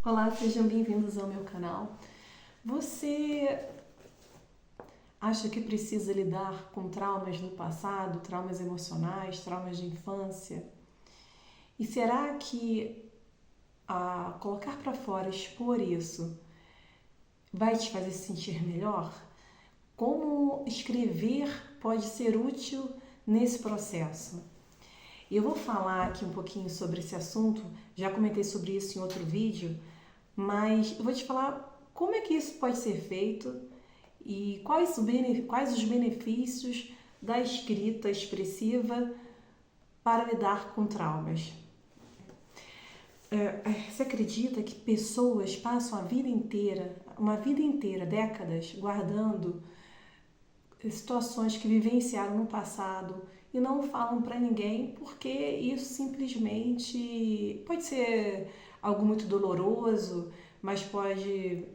Olá, sejam bem-vindos ao meu canal. Você acha que precisa lidar com traumas do passado, traumas emocionais, traumas de infância? E será que colocar para fora, expor isso, vai te fazer se sentir melhor? Como escrever pode ser útil nesse processo? E eu vou falar aqui um pouquinho sobre esse assunto, já comentei sobre isso em outro vídeo, mas eu vou te falar como é que isso pode ser feito e quais os benefícios da escrita expressiva para lidar com traumas. Você acredita que pessoas passam a vida inteira, uma vida inteira, décadas, guardando situações que vivenciaram no passado e não falam para ninguém porque isso simplesmente pode ser algo muito doloroso, mas pode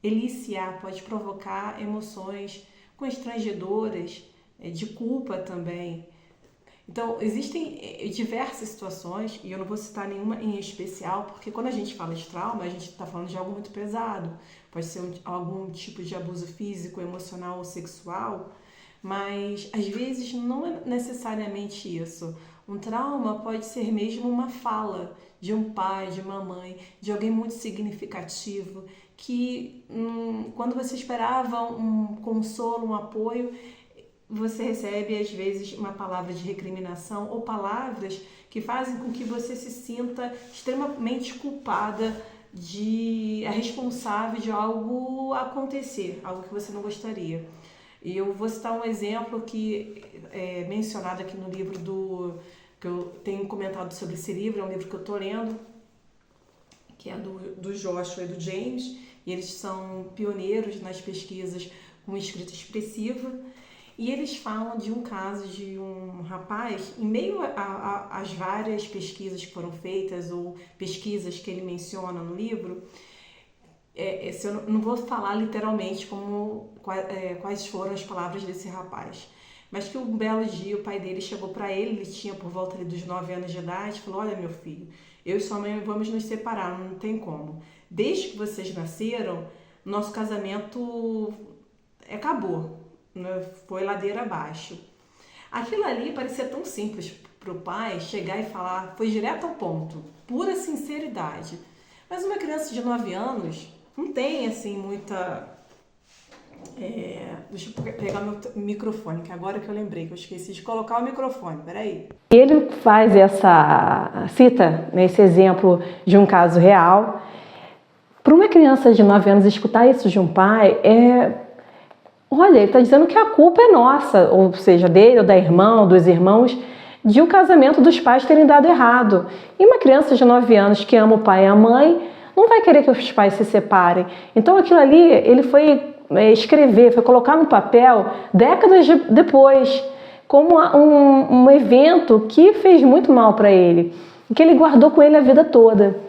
eliciar, pode provocar emoções constrangedoras, de culpa também. Então, existem diversas situações, e eu não vou citar nenhuma em especial, porque quando a gente fala de trauma, a gente está falando de algo muito pesado. Pode ser algum tipo de abuso físico, emocional ou sexual, mas às vezes não é necessariamente isso. Um trauma pode ser mesmo uma fala de um pai, de uma mãe, de alguém muito significativo, que quando você esperava um consolo, um apoio, você recebe às vezes uma palavra de recriminação ou palavras que fazem com que você se sinta extremamente culpada, responsável de algo acontecer, algo que você não gostaria. E eu vou citar um exemplo que é mencionado aqui no livro que eu tenho comentado sobre esse livro, é um livro que eu estou lendo, que é do Joshua e do James, e eles são pioneiros nas pesquisas com escrita expressiva. E eles falam de um caso de um rapaz, em meio às várias pesquisas que foram feitas, ou pesquisas que ele menciona no livro, eu não vou falar literalmente quais foram as palavras desse rapaz, mas que um belo dia o pai dele chegou para ele tinha por volta dos 9 anos de idade, e falou: olha, meu filho, eu e sua mãe vamos nos separar, não tem como. Desde que vocês nasceram, nosso casamento acabou. Foi ladeira abaixo. Aquilo ali parecia tão simples para o pai chegar e falar, foi direto ao ponto, pura sinceridade. Mas uma criança de 9 anos não tem assim muita... Deixa eu pegar meu microfone, que agora que eu lembrei que eu esqueci de colocar o microfone, peraí. Ele faz cita nesse exemplo de um caso real. Para uma criança de 9 anos escutar isso de um pai olha, ele está dizendo que a culpa é nossa, ou seja, dele ou da irmã ou dos irmãos, de o casamento dos pais terem dado errado. E uma criança de 9 anos que ama o pai e a mãe não vai querer que os pais se separem. Então aquilo ali, ele foi escrever, foi colocar no papel décadas depois, como um evento que fez muito mal para ele, que ele guardou com ele a vida toda.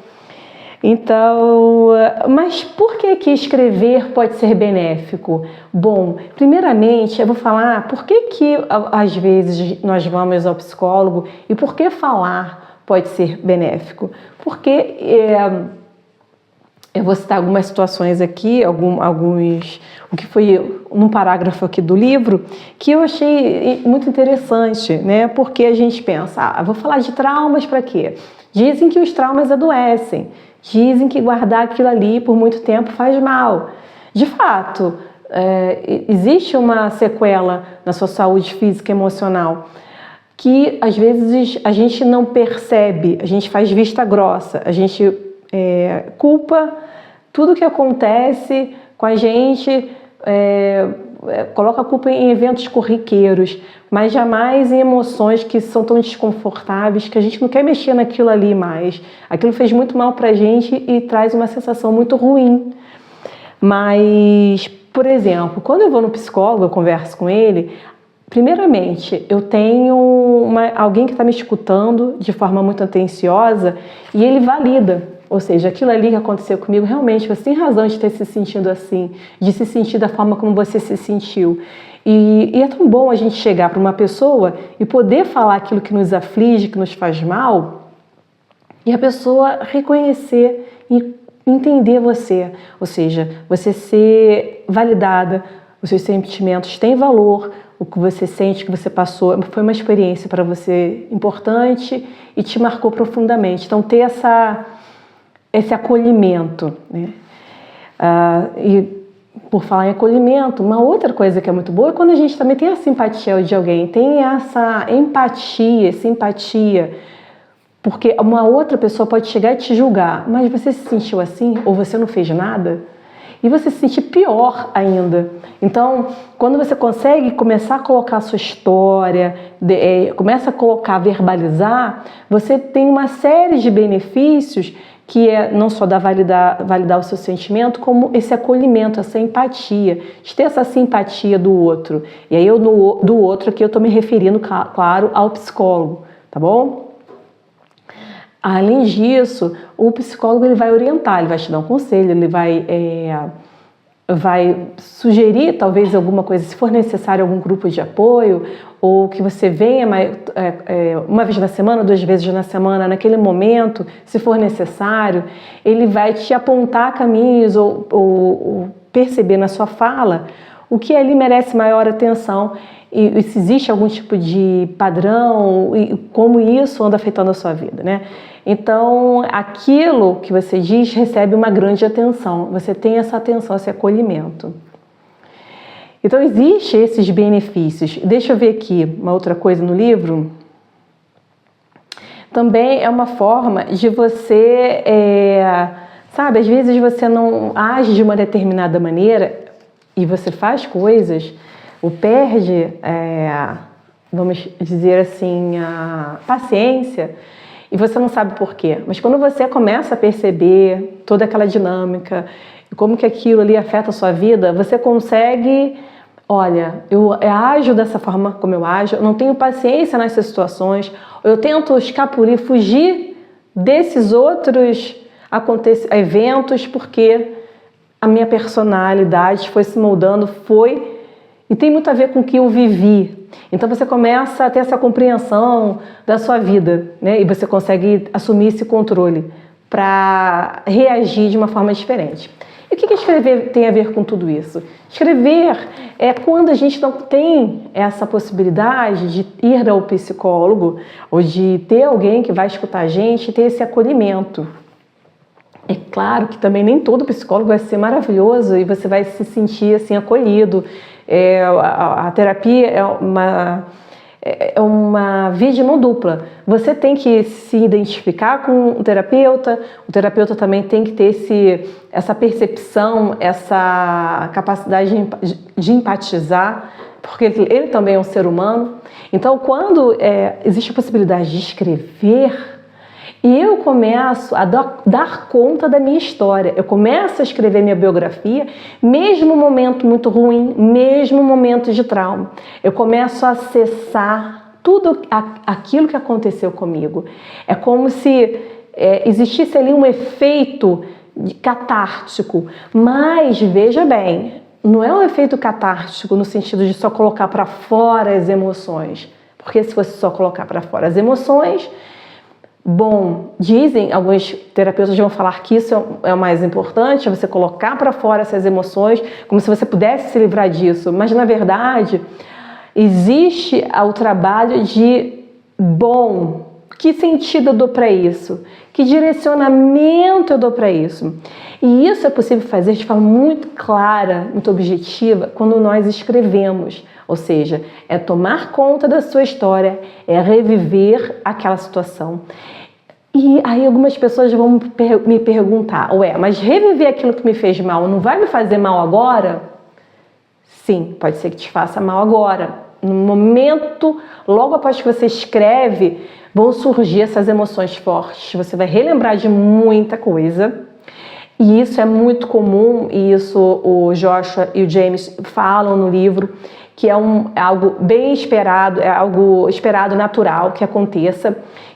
Então, mas por que escrever pode ser benéfico? Bom, primeiramente eu vou falar por que às vezes nós vamos ao psicólogo e por que falar pode ser benéfico. Porque eu vou citar algumas situações aqui, o que foi num parágrafo aqui do livro, que eu achei muito interessante, né? Porque a gente pensa, vou falar de traumas para quê? Dizem que os traumas adoecem. Dizem que guardar aquilo ali por muito tempo faz mal. De fato, existe uma sequela na sua saúde física e emocional que às vezes a gente não percebe, a gente faz vista grossa, a gente culpa tudo que acontece com a gente, coloca a culpa em eventos corriqueiros, mas jamais em emoções que são tão desconfortáveis que a gente não quer mexer naquilo ali mais. Aquilo fez muito mal pra gente e traz uma sensação muito ruim. Mas, por exemplo, quando eu vou no psicólogo, eu converso com ele, primeiramente, eu tenho alguém que está me escutando de forma muito atenciosa e ele valida. Ou seja, aquilo ali que aconteceu comigo, realmente você tem razão de ter se sentido assim, de se sentir da forma como você se sentiu. E é tão bom a gente chegar para uma pessoa e poder falar aquilo que nos aflige, que nos faz mal, e a pessoa reconhecer e entender você, ou seja, você ser validada, os seus sentimentos têm valor, o que você sente, que você passou, foi uma experiência para você importante e te marcou profundamente. Então, ter esse acolhimento, né? E por falar em acolhimento, uma outra coisa que é muito boa é quando a gente também tem a simpatia de alguém, tem essa empatia, simpatia, porque uma outra pessoa pode chegar e te julgar, mas você se sentiu assim ou você não fez nada? E você se sentir pior ainda. Então, quando você consegue começar a colocar a sua história, começa a colocar, verbalizar, você tem uma série de benefícios que é não só validar o seu sentimento, como esse acolhimento, essa empatia, de ter essa simpatia do outro. E aí do outro aqui eu estou me referindo, claro, ao psicólogo, tá bom? Além disso, o psicólogo ele vai orientar, ele vai te dar um conselho, ele vai sugerir talvez alguma coisa, se for necessário algum grupo de apoio, ou que você venha uma vez na semana, 2 vezes na semana, naquele momento, se for necessário, ele vai te apontar caminhos ou perceber na sua fala o que ali merece maior atenção e se existe algum tipo de padrão e como isso anda afetando a sua vida, né? Então, aquilo que você diz recebe uma grande atenção, você tem essa atenção, esse acolhimento. Então, existem esses benefícios. Deixa eu ver aqui uma outra coisa no livro. Também é uma forma de você, sabe, às vezes você não age de uma determinada maneira e você faz coisas, ou perde, vamos dizer assim, a paciência, e você não sabe por quê. Mas quando você começa a perceber toda aquela dinâmica, como que aquilo ali afeta a sua vida, você consegue, olha, eu ajo dessa forma como eu ajo, eu não tenho paciência nessas situações, eu tento escapulir, fugir desses outros eventos, porque a minha personalidade foi se moldando, e tem muito a ver com o que eu vivi. Então você começa a ter essa compreensão da sua vida, né? E você consegue assumir esse controle para reagir de uma forma diferente. E o que escrever tem a ver com tudo isso? Escrever é quando a gente não tem essa possibilidade de ir ao psicólogo ou de ter alguém que vai escutar a gente, ter esse acolhimento. É claro que também nem todo psicólogo vai ser maravilhoso e você vai se sentir assim acolhido. A terapia é uma via de mão dupla. Você tem que se identificar com o terapeuta também tem que ter essa percepção, essa capacidade de empatizar, porque ele também é um ser humano. Então, quando existe a possibilidade de escrever, e eu começo a dar conta da minha história, eu começo a escrever minha biografia, mesmo momento muito ruim, mesmo momento de trauma. Eu começo a acessar tudo aquilo que aconteceu comigo. É como se existisse ali um efeito catártico, mas veja bem, não é um efeito catártico no sentido de só colocar para fora as emoções, porque se fosse só colocar para fora as emoções, bom, dizem, alguns terapeutas vão falar que isso é o mais importante, é você colocar para fora essas emoções, como se você pudesse se livrar disso, mas na verdade existe o trabalho de, bom, que sentido eu dou para isso? Que direcionamento eu dou para isso? E isso é possível fazer de forma muito clara, muito objetiva, quando nós escrevemos. Ou seja, é tomar conta da sua história, é reviver aquela situação. E aí algumas pessoas vão me perguntar, mas reviver aquilo que me fez mal não vai me fazer mal agora? Sim, pode ser que te faça mal agora. No momento, logo após que você escreve, vão surgir essas emoções fortes. Você vai relembrar de muita coisa. E isso é muito comum, e isso o Joshua e o James falam no livro, que é algo bem esperado, é algo esperado, natural que aconteça.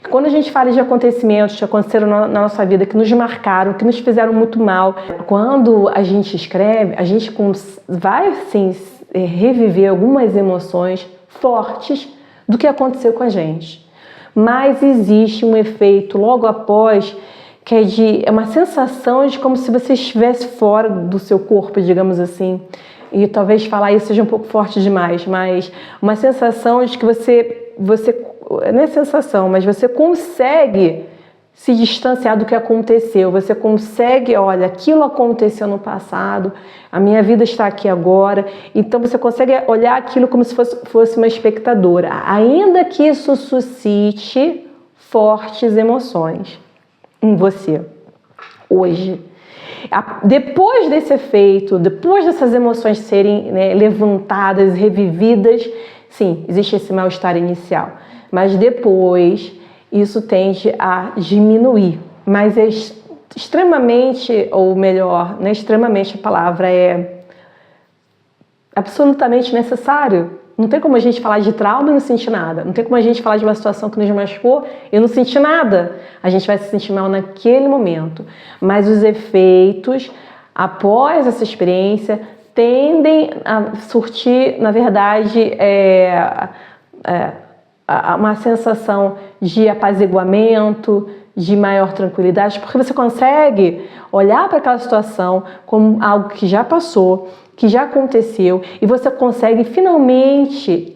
Quando a gente fala de acontecimentos que aconteceram na nossa vida, que nos marcaram, que nos fizeram muito mal, quando a gente escreve, a gente vai sim reviver algumas emoções fortes do que aconteceu com a gente. mas existe um efeito logo após que é uma sensação de como se você estivesse fora do seu corpo, digamos assim. E talvez falar isso seja um pouco forte demais, mas uma sensação de que você não é sensação, mas você consegue se distanciar do que aconteceu, você consegue, olha, aquilo aconteceu no passado, a minha vida está aqui agora, então você consegue olhar aquilo como se fosse uma espectadora, ainda que isso suscite fortes emoções em você, hoje. Depois desse efeito, depois dessas emoções serem, né, levantadas, revividas, sim, existe esse mal-estar inicial, mas depois isso tende a diminuir, mas é extremamente, ou melhor, não é extremamente a palavra, é absolutamente necessário. Não tem como a gente falar de trauma e não sentir nada. Não tem como a gente falar de uma situação que nos machucou e não sentir nada. A gente vai se sentir mal naquele momento. Mas os efeitos, após essa experiência, tendem a surtir, na verdade, uma sensação de apaziguamento, de maior tranquilidade, porque você consegue olhar para aquela situação como algo que já passou, que já aconteceu, e você consegue finalmente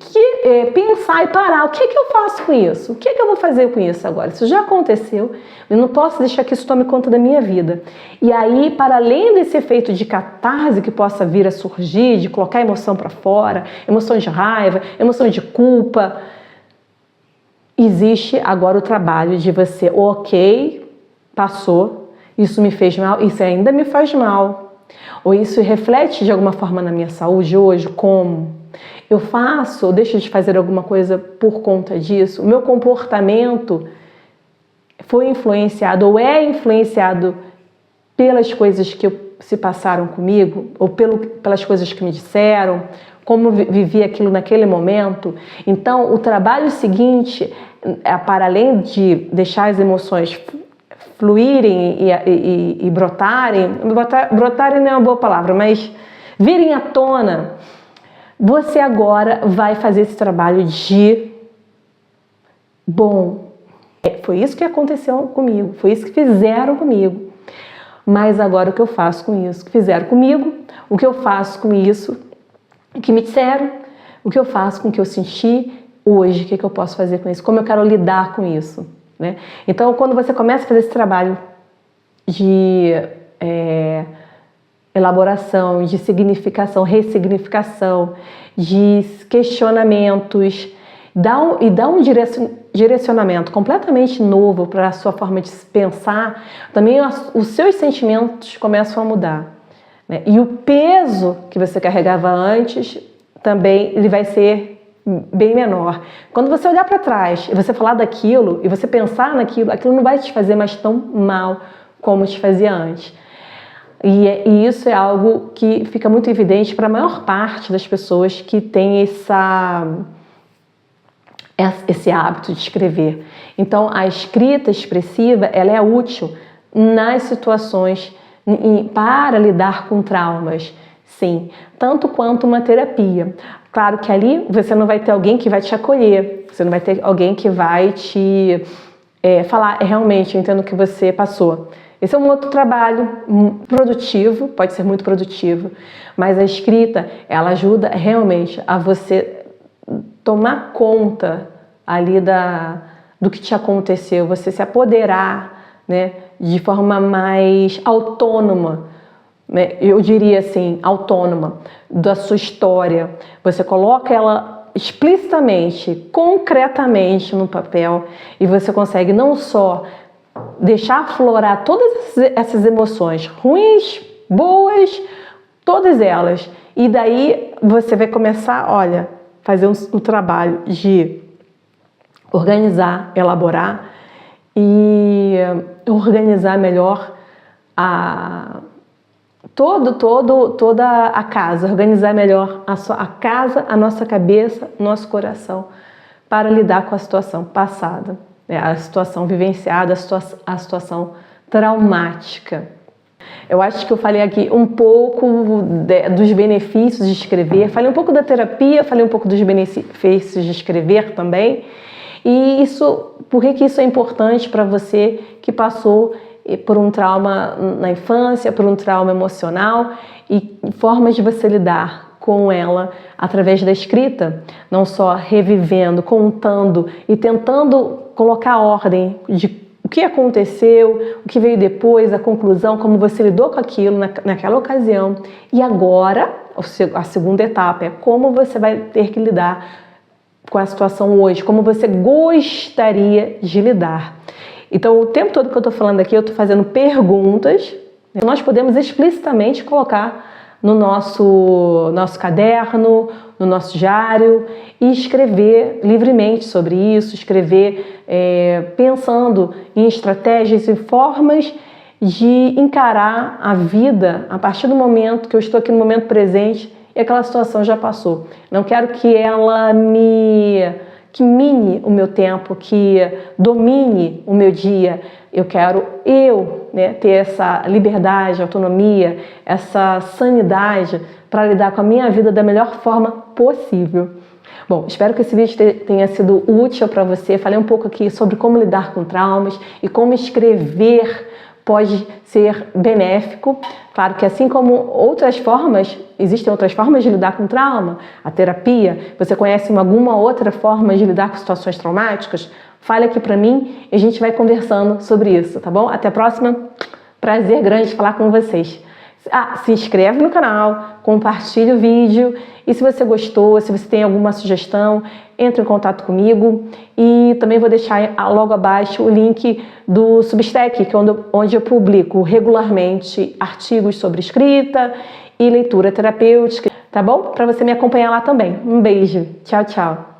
pensar e parar. O que eu faço com isso? O que eu vou fazer com isso agora? Isso já aconteceu, eu não posso deixar que isso tome conta da minha vida. E aí, para além desse efeito de catarse que possa vir a surgir, de colocar a emoção para fora, emoções de raiva, emoções de culpa, existe agora o trabalho de você, ok, passou, isso me fez mal, isso ainda me faz mal. Ou isso reflete de alguma forma na minha saúde hoje? Como? Eu faço ou deixo de fazer alguma coisa por conta disso? O meu comportamento foi influenciado ou é influenciado pelas coisas que se passaram comigo? Ou pelas coisas que me disseram? Como vivi aquilo naquele momento? Então, o trabalho seguinte, para além de deixar as emoções fluírem e brotarem, brotarem não é uma boa palavra, mas virem à tona, você agora vai fazer esse trabalho de bom. Foi isso que aconteceu comigo, foi isso que fizeram comigo, mas agora o que eu faço com isso que fizeram comigo, o que eu faço com isso que me disseram, o que eu faço com o que eu senti hoje, o que eu posso fazer com isso, como eu quero lidar com isso, né? Então, quando você começa a fazer esse trabalho de elaboração, de significação, ressignificação, de questionamentos, dá um direcionamento completamente novo para a sua forma de pensar, também os seus sentimentos começam a mudar, né? E o peso que você carregava antes também ele vai ser bem menor. Quando você olhar para trás e você falar daquilo e você pensar naquilo, aquilo não vai te fazer mais tão mal como te fazia antes. E isso é algo que fica muito evidente para a maior parte das pessoas que tem esse hábito de escrever. Então, a escrita expressiva ela é útil nas situações para lidar com traumas, sim, tanto quanto uma terapia. Claro que ali você não vai ter alguém que vai te acolher, você não vai ter alguém que vai te falar, realmente, eu entendo o que você passou. Esse é um outro trabalho produtivo, pode ser muito produtivo, mas a escrita, ela ajuda realmente a você tomar conta ali do que te aconteceu, você se apoderar, né, de forma mais autônoma, né, eu diria assim, autônoma da sua história. Você coloca ela explicitamente, concretamente no papel e você consegue não só deixar aflorar todas essas emoções, ruins, boas, todas elas. E daí você vai começar, olha, fazer um trabalho de organizar, elaborar e organizar melhor toda a casa, organizar melhor a casa, a nossa cabeça, nosso coração, para lidar com a situação passada, a situação vivenciada, a situação traumática. Eu acho que eu falei aqui um pouco dos benefícios de escrever, falei um pouco da terapia, falei um pouco dos benefícios de escrever também, E por que isso é importante para você que passou por um trauma na infância, por um trauma emocional, e formas de você lidar com ela através da escrita, não só revivendo, contando e tentando colocar ordem de o que aconteceu, o que veio depois, a conclusão, como você lidou com aquilo naquela ocasião. E agora, a segunda etapa é como você vai ter que lidar com a situação hoje, como você gostaria de lidar. Então, o tempo todo que eu estou falando aqui, eu estou fazendo perguntas, nós podemos explicitamente colocar no nosso caderno, no nosso diário, e escrever livremente sobre isso, escrever pensando em estratégias e formas de encarar a vida a partir do momento que eu estou aqui no momento presente e aquela situação já passou. Não quero que ela que mine o meu tempo, que domine o meu dia. Eu quero ter essa liberdade, autonomia, essa sanidade para lidar com a minha vida da melhor forma possível. Bom, espero que esse vídeo tenha sido útil para você. Falei um pouco aqui sobre como lidar com traumas e como escrever pode ser benéfico. Claro que assim como existem outras formas de lidar com trauma, a terapia, você conhece alguma outra forma de lidar com situações traumáticas? Fale aqui pra mim e a gente vai conversando sobre isso, tá bom? Até a próxima. Prazer grande falar com vocês. Se inscreve no canal, compartilha o vídeo e se você gostou, se você tem alguma sugestão, entre em contato comigo e também vou deixar logo abaixo o link do Substack, que é onde eu publico regularmente artigos sobre escrita e leitura terapêutica, tá bom? Para você me acompanhar lá também. Um beijo. Tchau, tchau.